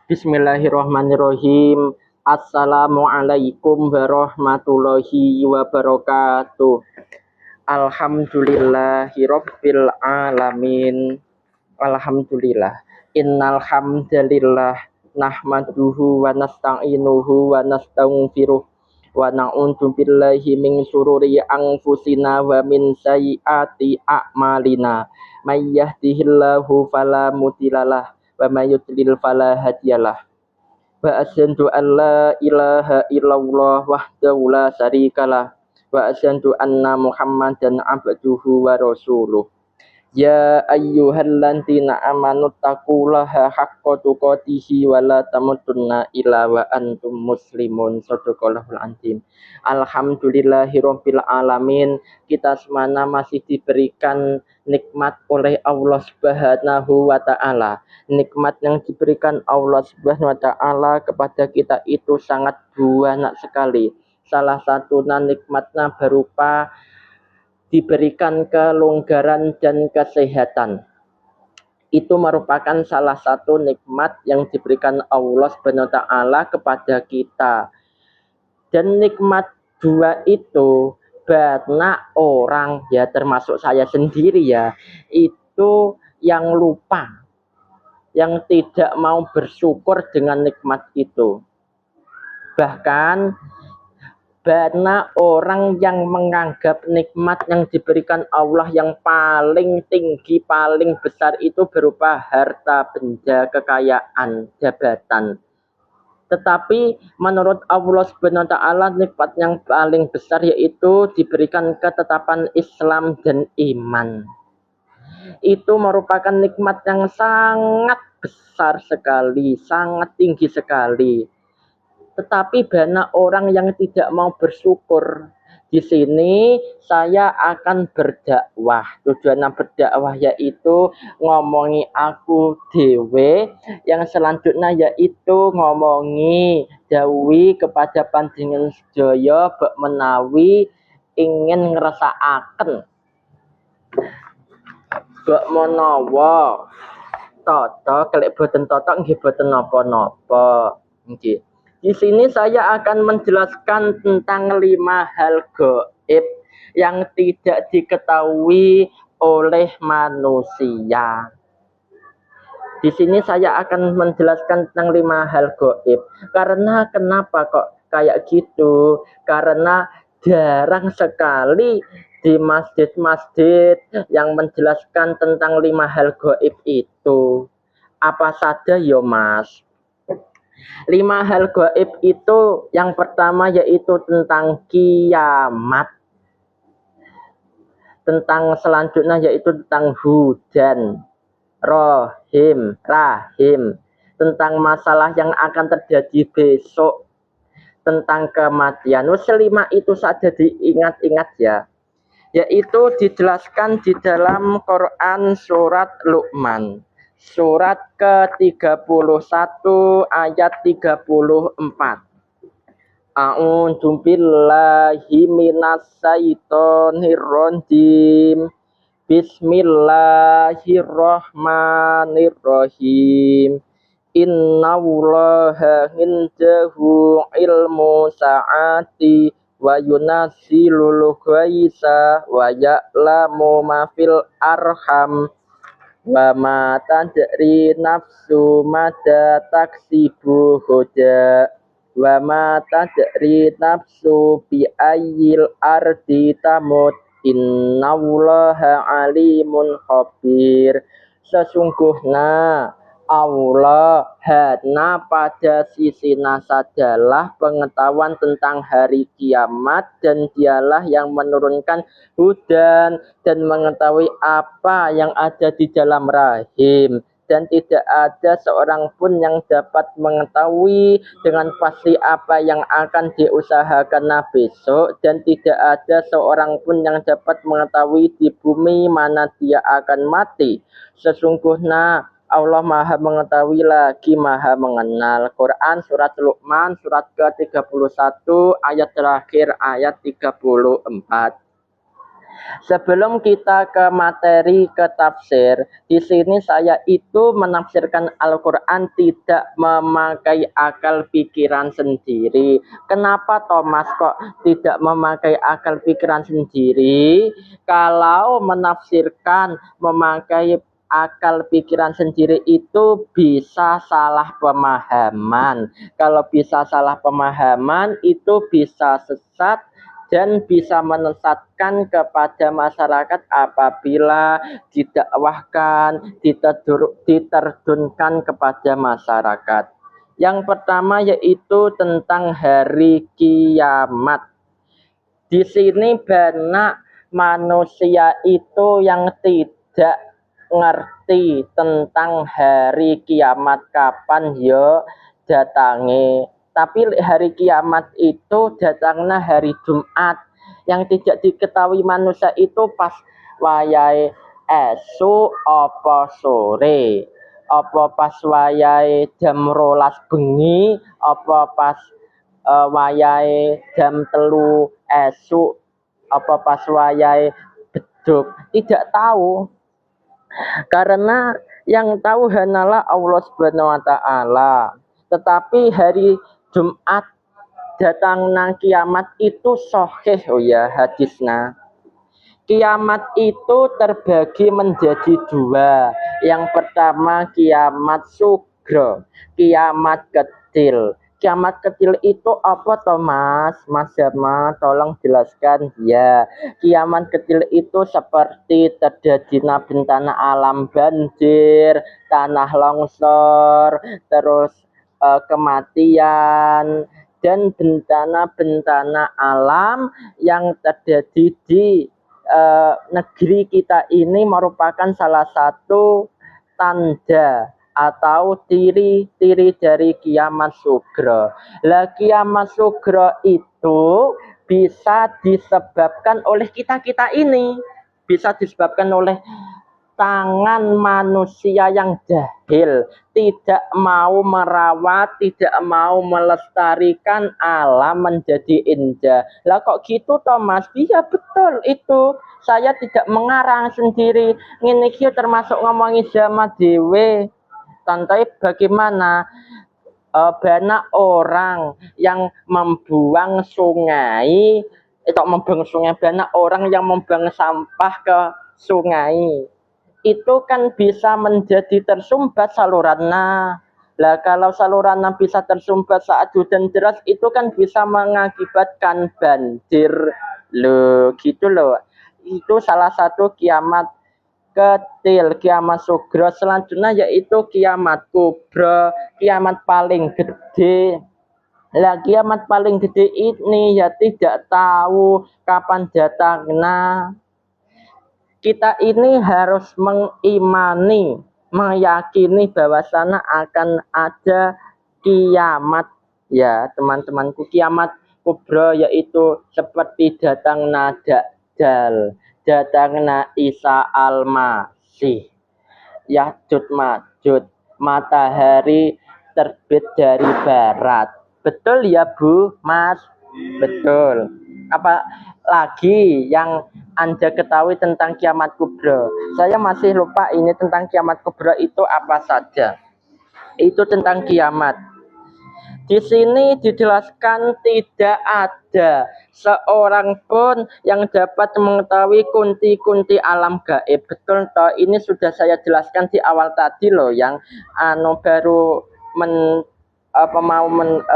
Bismillahirrahmanirrahim. Assalamualaikum warahmatullahi wabarakatuh. Alhamdulillahirabbil alamin. Alhamdulillah. Innal hamdalillah nahmaduhu wa nasta'inuhu wa nastaghfiruh wa na'udzu billahi min syururi anfusina wa min sayyiati a'malina. May yahdihillahu fala mudhillalah wa may yudlil fala hadiyalah. Wa asyhadu an la ilaha illallah wahdahu la syarikalah wa asyhadu anna Muhammadan abduhu wa rasuluh. Ya ayyuhalladzina amanu taqullaha haqqa tuqatih wa la tamutunna illa wa antum muslimun. Shadaqallahul azim. Alhamdulillahirabbil alamin. Kita semana masih diberikan nikmat oleh Allah Subhanahu wa taala. Nikmat yang diberikan Allah Subhanahu wa taala kepada kita itu sangat banyak sekali. Salah satu nikmatnya berupa diberikan kelonggaran dan kesehatan. Itu merupakan salah satu nikmat yang diberikan Allah Subhanahu wa taala kepada kita. Dan nikmat dua itu banyak orang, ya termasuk saya sendiri ya, itu yang lupa, yang tidak mau bersyukur dengan nikmat itu. Bahkan banyak orang yang menganggap nikmat yang diberikan Allah yang paling tinggi, paling besar itu berupa harta benda, kekayaan, jabatan. Tetapi menurut Allah Subhanahu wa taala nikmat yang paling besar yaitu diberikan ketetapan Islam dan iman. Itu merupakan nikmat yang sangat besar sekali, sangat tinggi sekali. Tetapi banyak orang yang tidak mau bersyukur. Di sini saya akan berdakwah. Tujuan berdakwah yaitu ngomongi aku dewe. Yang selanjutnya yaitu ngomongi dawi kepada panjenengan sedaya bak menawi ingin ngrasakaken bak menawa tata kelek boten tata nggih boten napa-napa. Nggih. Di sini saya akan menjelaskan tentang 5 hal gaib yang tidak diketahui oleh manusia. Di sini saya akan menjelaskan tentang 5 hal gaib. Karena kenapa kok kayak gitu? Karena jarang sekali di masjid-masjid yang menjelaskan tentang 5 hal gaib itu. Apa saja yo Mas? 5 hal gaib itu yang pertama yaitu tentang kiamat. Tentang selanjutnya yaitu tentang hujan, rahim. Tentang masalah yang akan terjadi besok. Tentang kematian. 5 itu saja diingat-ingat ya. Yaitu dijelaskan di dalam Quran surat Luqman. Surat ke-31 ayat 34. A'udzu billahi minasyaitonir rajim. Bismillahirrahmanirrahim. Innallaha indahu ilmu sa'ati wa yunazzilul ghaitsa wa ya'lamu ma fil arham wa ma tadri nafsu mada taksibu huda wa ma tadri nafsu bi ayyil ardi tamut innallaha alimun khabir. Sesungguhnya Allah hanya pada sisi nasadalah pengetahuan tentang hari kiamat dan dialah yang menurunkan hujan dan mengetahui apa yang ada di dalam rahim dan tidak ada seorang pun yang dapat mengetahui dengan pasti apa yang akan diusahakan besok dan tidak ada seorang pun yang dapat mengetahui di bumi mana dia akan mati. Sesungguhnya Allah Maha mengetahui lagi Maha mengenal. Quran surat Luqman surat ke-31 ayat terakhir ayat 34. Sebelum kita ke materi ke tafsir, di sini saya itu menafsirkan Al-Quran tidak memakai akal pikiran sendiri. Kenapa Thomas kok tidak memakai akal pikiran sendiri? Kalau menafsirkan memakai akal pikiran sendiri itu bisa salah pemahaman. Kalau bisa salah pemahaman itu bisa sesat dan bisa menyesatkan kepada masyarakat apabila didakwahkan, diterjunkan kepada masyarakat. Yang pertama yaitu tentang hari kiamat. Di sini banyak manusia itu yang tidak ngerti tentang hari kiamat kapan yo datangi. Tapi hari kiamat itu datangnya hari Jumat. Yang tidak diketahui manusia itu pas wayai esuk apa sore. Apa pas wayai jam 12 bengi, apa pas wayai jam 3 esuk, apa pas wayai beduk. Tidak tahu. Karena yang tahu hanyalah Allah Subhanahu wa taala. Tetapi hari Jumat datang nang kiamat itu sahih oh ya hadisnya. Kiamat itu terbagi menjadi dua. Yang pertama kiamat sugro, kiamat kecil. Kiamat kecil itu apa toh Mas Jama, tolong jelaskan ya. Kiamat kecil itu seperti terjadinya bencana alam banjir, tanah longsor, terus kematian dan bencana-bencana alam yang terjadi di negeri kita ini merupakan salah satu tanda atau ciri-ciri dari kiamat sugro. Lah kiamat sugro itu bisa disebabkan oleh kita-kita ini, bisa disebabkan oleh tangan manusia yang jahil, tidak mau merawat, tidak mau melestarikan alam menjadi indah. Lah kok gitu Thomas? Iya betul itu. Saya tidak mengarang sendiri. Ngene iki termasuk ngomongi zaman dewe. Contohnya bagaimana banyak orang yang membuang sungai, itu membuang sungai, banyak orang yang membuang sampah ke sungai itu kan bisa menjadi tersumbat salurannya. Lah kalau salurannya bisa tersumbat saat hujan deras itu kan bisa mengakibatkan banjir. Loh, gitu loh. Itu salah satu kiamat kecil, kiamat sugro. Selanjutnya yaitu kiamat kubro, kiamat paling gede. Lah kiamat paling gede ini ya tidak tahu kapan datangnya. Kita ini harus mengimani, meyakini bahwasanya akan ada kiamat ya teman-temanku. Kiamat kubro yaitu seperti datangnya Dajjal, datangnya Isa Al-Masih, Ya'juj Ma'juj, matahari terbit dari barat. Betul ya Bu, Mas? Betul. Apa lagi yang Anda ketahui tentang kiamat kubro? Saya masih lupa ini tentang kiamat kubro itu apa saja. Itu tentang kiamat. Di sini dijelaskan tidak ada seorang pun yang dapat mengetahui kunci-kunci alam gaib. Betul toh? Ini sudah saya jelaskan di awal tadi loh, yang baru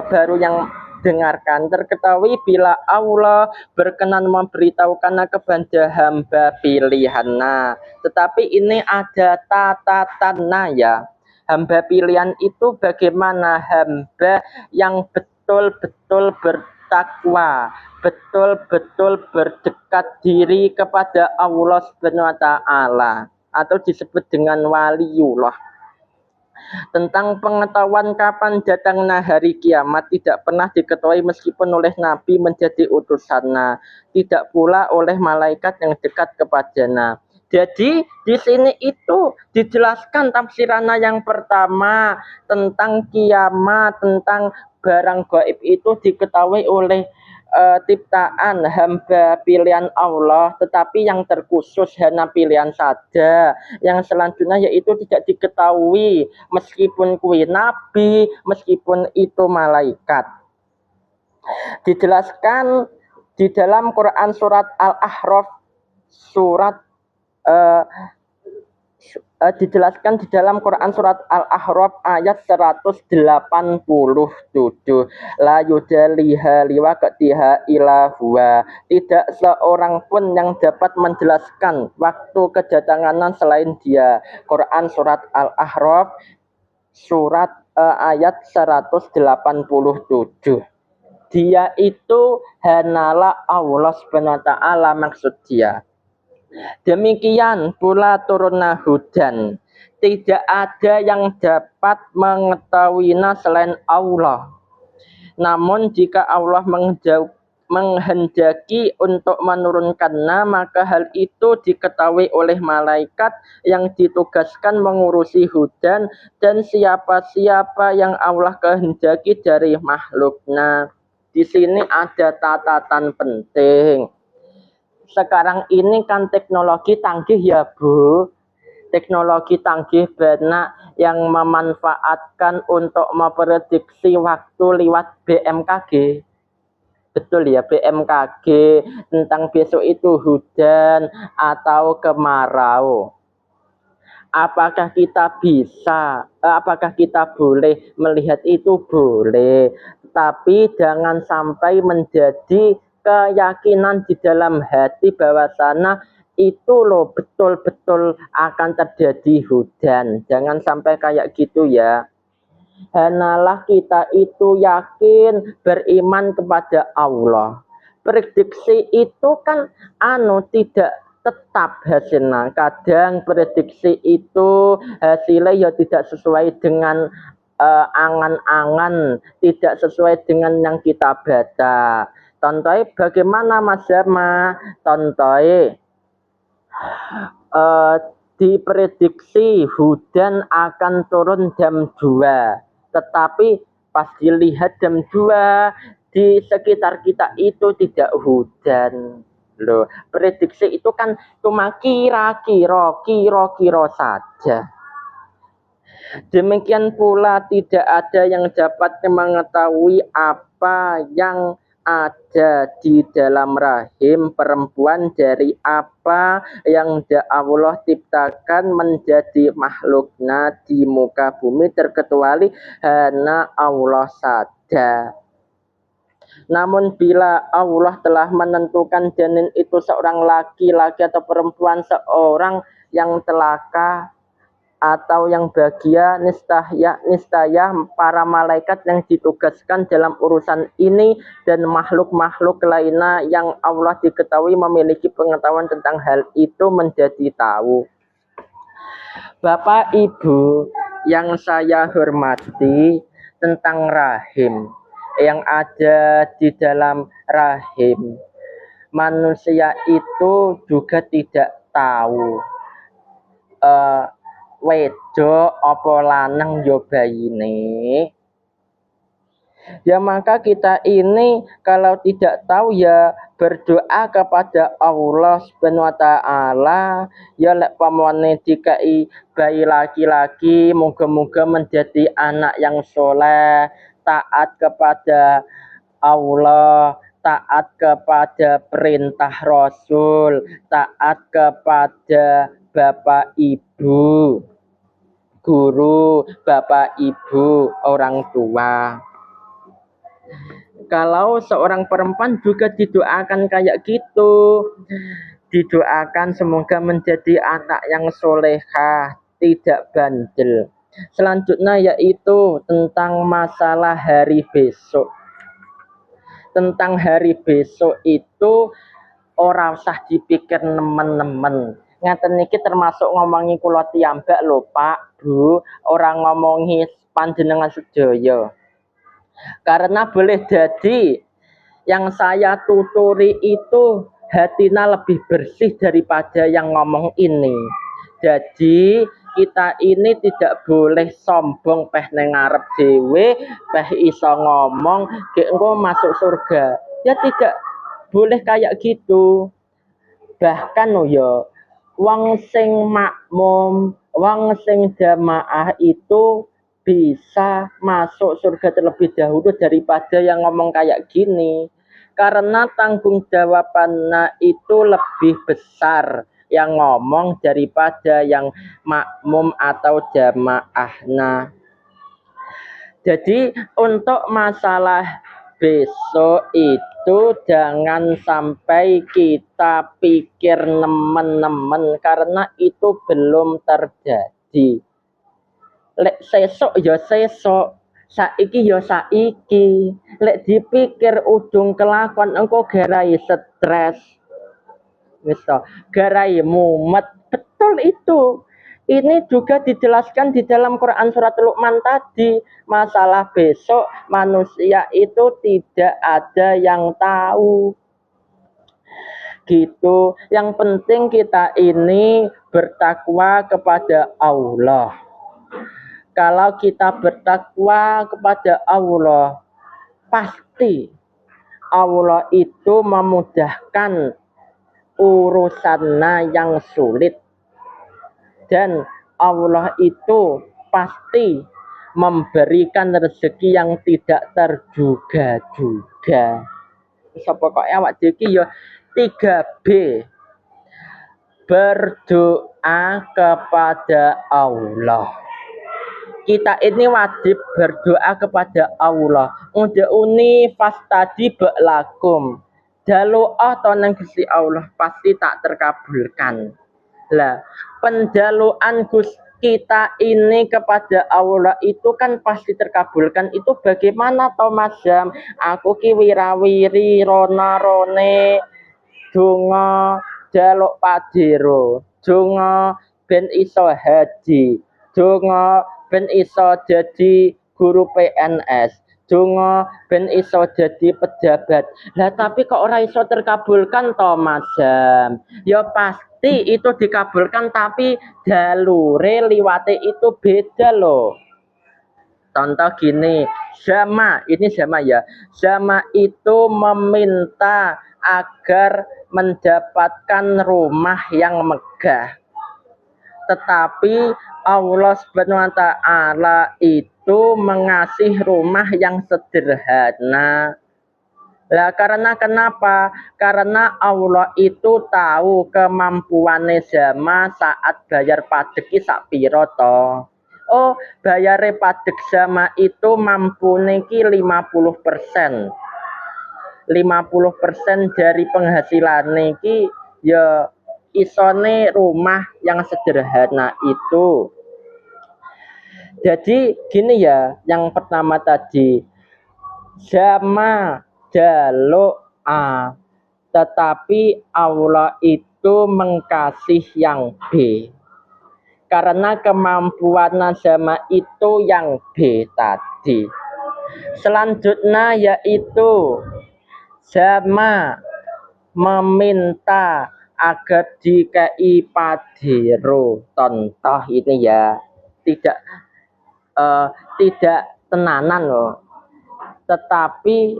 baru yang dengarkan. Terketahui bila Allah berkenan memberitahukan kepada hamba pilihannya. Tetapi ini ada tatatannya ya. Hamba pilihan itu bagaimana? Hamba yang betul-betul bertakwa, betul-betul berdekat diri kepada Allah Subhanahu wa taala atau disebut dengan waliullah. Tentang pengetahuan kapan datangnya hari kiamat tidak pernah diketahui meskipun oleh Nabi menjadi utusannya, tidak pula oleh malaikat yang dekat kepadanya. Jadi di sini itu dijelaskan tafsirannya yang pertama tentang kiamat, tentang barang gaib itu diketahui oleh ciptaan hamba pilihan Allah, tetapi yang terkhusus hanya pilihan saja. Yang selanjutnya yaitu tidak diketahui meskipun kui nabi, meskipun itu malaikat. Dijelaskan di dalam Quran surat Al-A'raf surat eh, dijelaskan di dalam Quran surat Al-A'raf ayat 187, la yudaliha liwaqtiha ila huwa, tidak seorang pun yang dapat menjelaskan waktu kedatangan selain dia. Quran surat Al-A'raf surat ayat 187. Dia itu hanyalah Allah Subhanahu wa taala maksud dia. Demikian pula turunnya hujan. Tidak ada yang dapat mengetahuinya selain Allah. Namun jika Allah menghendaki untuk menurunkannya, maka hal itu diketahui oleh malaikat yang ditugaskan mengurusi hujan dan siapa-siapa yang Allah kehendaki dari makhluknya. Di sini ada catatan penting. Sekarang ini kan teknologi canggih ya Bu. Teknologi canggih banyak yang memanfaatkan untuk memprediksi waktu lewat BMKG. Betul ya, BMKG tentang besok itu hujan atau kemarau. Apakah kita bisa, apakah kita boleh melihat itu? Boleh, tapi jangan sampai menjadi keyakinan di dalam hati bahwasanya itu loh betul-betul akan terjadi hujan. Jangan sampai kayak gitu ya. Hanyalah kita itu yakin beriman kepada Allah. Prediksi itu kan tidak tetap hasilnya. Kadang prediksi itu hasilnya ya tidak sesuai dengan angan-angan, tidak sesuai dengan yang kita baca. Contohnya bagaimana Mas Jama? Contohnya diprediksi hujan akan turun jam 2, tetapi pas dilihat jam 2 di sekitar kita itu tidak hujan. Loh, prediksi itu kan cuma kira-kira saja. Demikian pula tidak ada yang dapat mengetahui apa yang ada di dalam rahim perempuan dari apa yang Allah ciptakan menjadi makhluknya di muka bumi, terkecuali hanya Allah saja. Namun bila Allah telah menentukan janin itu seorang laki-laki atau perempuan, seorang yang celaka atau yang bahagia, nistaya para malaikat yang ditugaskan dalam urusan ini dan makhluk-makhluk lainnya yang Allah diketahui memiliki pengetahuan tentang hal itu menjadi tahu. Bapak Ibu yang saya hormati, tentang rahim yang ada di dalam rahim, manusia itu juga tidak tahu wedok apa lanang yo bayine. Ya maka kita ini kalau tidak tahu ya berdoa kepada Allah Subhanahu wa taala, ya lek pamane dikai bayi laki-laki moga-moga menjadi anak yang soleh, taat kepada Allah, taat kepada perintah Rasul, taat kepada Bapak Ibu, guru, Bapak Ibu, orang tua. Kalau seorang perempuan juga didoakan kayak gitu, didoakan semoga menjadi anak yang solehah, tidak bandel. Selanjutnya yaitu tentang masalah hari besok. Tentang hari besok itu ora usah dipikir nemen-nemen. Ngaten niki termasuk ngomongi kula tiyambak lho Pak, Bu, orang ngomongi panjenengan sedaya. Karena boleh jadi yang saya tuturi itu hatinya lebih bersih daripada yang ngomong ini. Jadi kita ini tidak boleh sombong peh neng ngarep dhewe, peh iso ngomong ge engko masuk surga. Ya tidak boleh kayak gitu. Bahkan ya wong sing makmum, wong sing jamaah itu bisa masuk surga terlebih dahulu daripada yang ngomong kayak gini. Karena tanggung jawabannya itu lebih besar yang ngomong daripada yang makmum atau jamaah. Nah, jadi untuk masalah besok itu jangan sampai kita pikir nemen-nemen karena itu belum terjadi. Lek sesok ya sesok, saiki ya saiki. Lek dipikir ujung kelakon engko garai stres. Wis to, garai mumet. Betul itu. Ini juga dijelaskan di dalam Quran surat Luqman tadi. Masalah besok manusia itu tidak ada yang tahu. Gitu. Yang penting kita ini bertakwa kepada Allah. Kalau kita bertakwa kepada Allah, pasti Allah itu memudahkan urusannya yang sulit. Dan Allah itu pasti memberikan rezeki yang tidak terduga-duga. So, pokoknya awak dhewe ya 3B. Berdoa kepada Allah. Kita ini wajib berdoa kepada Allah. Udah uni fastadi lakum. Dalu'ah to nang Gusti Allah pasti tak terkabulkan. Lah, penjaluan Gus kita ini kepada Allah itu kan pasti terkabulkan. Itu bagaimana toh Mas Jam? Aku ki wirawiri rona rone donga jaluk pajero, donga ben iso haji, donga ben iso jadi guru PNS, donga ben iso jadi pejabat. Lah tapi kok ora iso terkabulkan toh Mas Jam? Ya pasti itu dikabulkan tapi jalure liwate itu beda loh. Contoh gini, Zama, ini Zama ya. Zama itu meminta agar mendapatkan rumah yang megah. Tetapi Allah Subhanahu wa taala itu mengasih rumah yang sederhana. Lah karena kenapa? Karena Allah itu tahu kemampuannya Zama saat bayar pajak sak piro to. Oh, bayar pajak Zama itu mampu niki 50%. 50% dari penghasilan niki ya isone rumah yang sederhana itu. Jadi gini ya, yang pertama tadi Zama jaluk A, tetapi Allah itu mengkasih yang B. Karena kemampuan Zama itu yang B tadi. Selanjutnya yaitu Zama meminta agar dikai padero. Contoh ini ya, tidak tenanan loh. Tetapi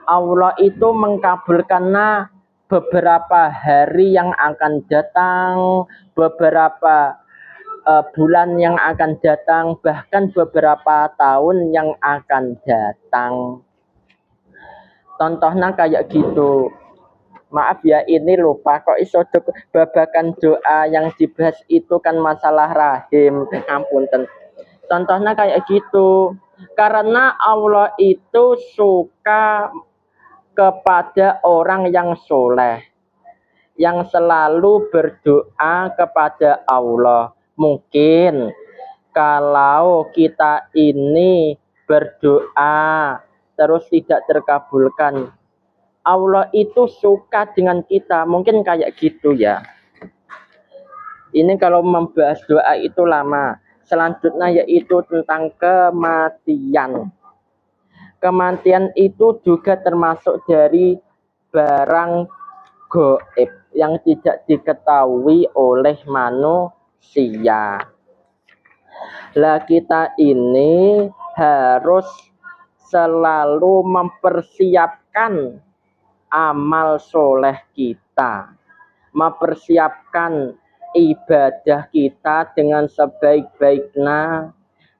Allah itu mengkabulkannya beberapa hari yang akan datang, beberapa bulan yang akan datang, bahkan beberapa tahun yang akan datang. Contohnya kayak gitu. Maaf ya, ini lupa kok iso babakan doa yang dibahas itu kan masalah rahim. Ampunten. Contohnya kayak gitu. Karena Allah itu suka kepada orang yang soleh, yang selalu berdoa kepada Allah. Mungkin kalau kita ini berdoa terus tidak terkabulkan, Allah itu suka dengan kita, mungkin kayak gitu ya. Ini kalau membahas doa itu lama. Selanjutnya yaitu tentang kematian. Kematian itu juga termasuk dari barang gaib yang tidak diketahui oleh manusia. Lah kita ini harus selalu mempersiapkan mempersiapkan amal soleh kita, mempersiapkan ibadah kita dengan sebaik-baiknya,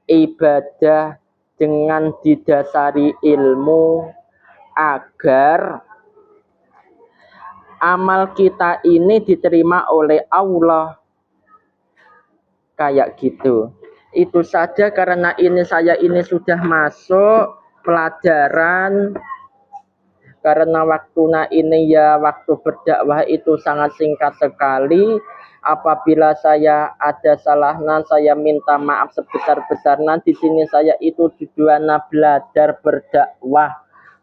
ibadah dengan didasari ilmu, agar amal kita ini diterima oleh Allah. Kayak gitu. Itu saja, karena saya ini sudah masuk pelajaran, karena waktunya ini ya waktu berdakwah itu sangat singkat sekali. Apabila saya ada salahnya, saya minta maaf sebesar-besarnya. Di sini saya itu tujuannya belajar berdakwah,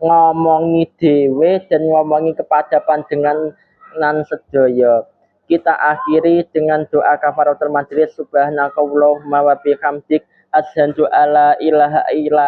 ngomongi dewe dan ngomongi kepada panjenengan nan sedoyo. Kita akhiri dengan doa kafaratul majlis. Subhanakallahumma wa bihamdik, asyhadu alla ilaha illa